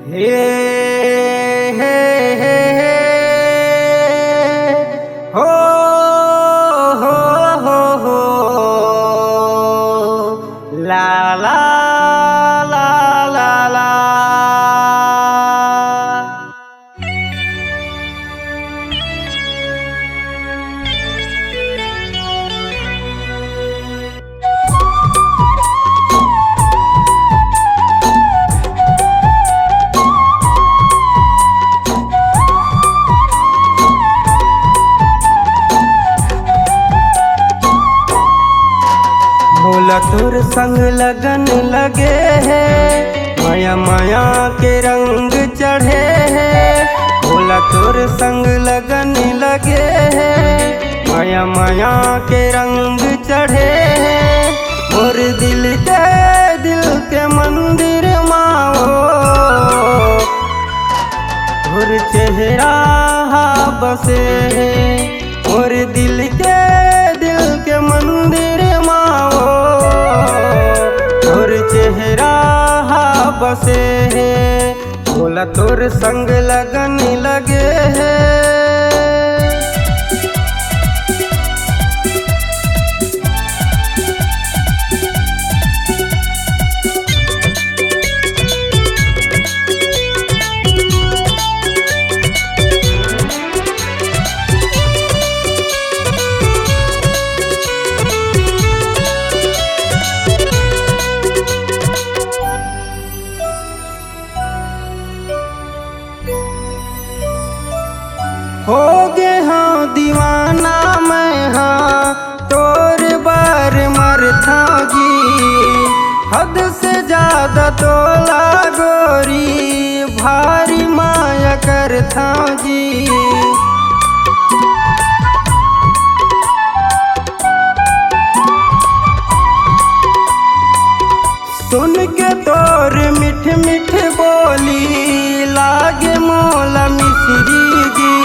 हे हे हे हे हो हो हो हो ला ला ला ला ला। भोला तोर संग लगन लगे है, माया माया के रंग चढ़े है। भोला तोर संग लगन लगे है, माया माया के रंग चढ़े है। मोर दिल के मंदिर माओ, और चेहरा बसे है। मोर दिल के मंदिर माओ, और चेहरा बसे है। भोला तोर संग लगन लगे है। हो गे हाँ दीवाना मैं हाँ तोर बार मरथा जी। हद से ज्यादा तोला गोरी भारी माया करथा जी। सुन के तोर मिठ मिठ बोली लागे मोला मिश्री जी।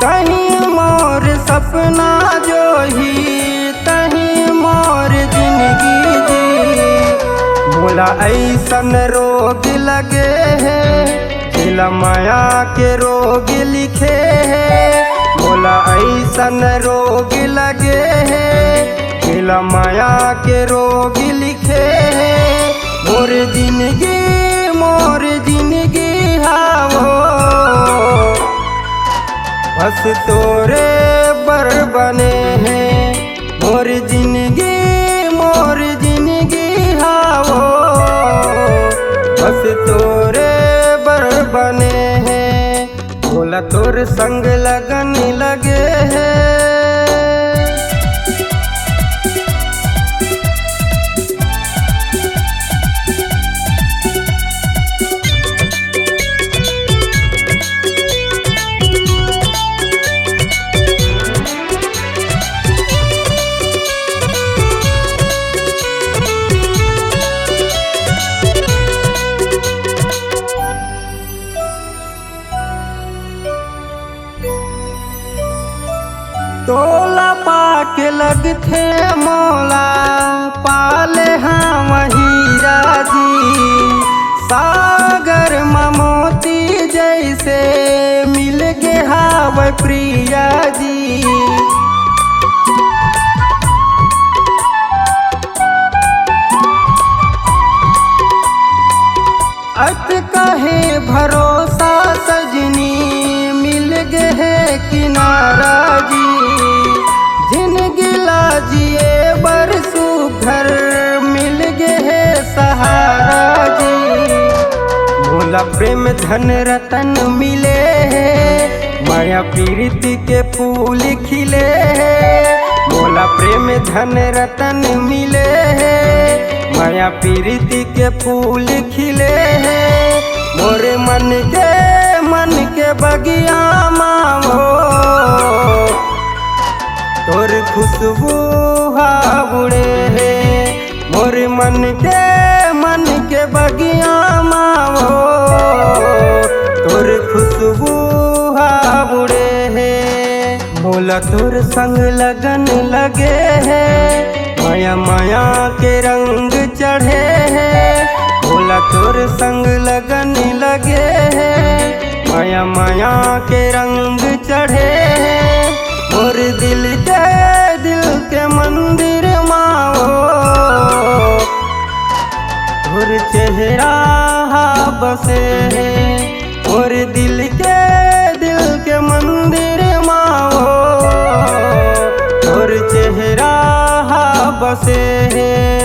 कहीं मोर सपना जो ही तहीं मोर जिंदगी जी। मोला ऐसन रोग लगे है, दिला माया के रोग लिखे है। मोला ऐसन रोग लगे है, दिला माया के रोग लिखे है। मोर जिंदगी हावो बस तोरे बर बने हैं। मोर जिंदगी हावो बस तोरे बर बने हैं। भोला तोर संग लगन लगे है। तोला पाके लगथे मोला पाले हम हीरा जी। सागर मोती जैसे मिल गे हाव प्रिया जी। अत कहे भरोसा सजनी मिल गे है किनारा जी। जिनगी लाजिए बरसू घर मिल गे है सहारा जी। भोला प्रेम धन रतन मिले है, माया प्रीति के फूल खिले है। भोला प्रेम धन रतन मिले है, माया प्रीति के फूल खिले है। मोरे मन के बगिया मावो, तोर खुशबू उड़े है। मोर मन के बगिया मावो, तोर खुशबू उड़े है। भोला तोर संग लगन लगे है, माया माया के रंग चढ़े है। भोला तोर संग लगन से है।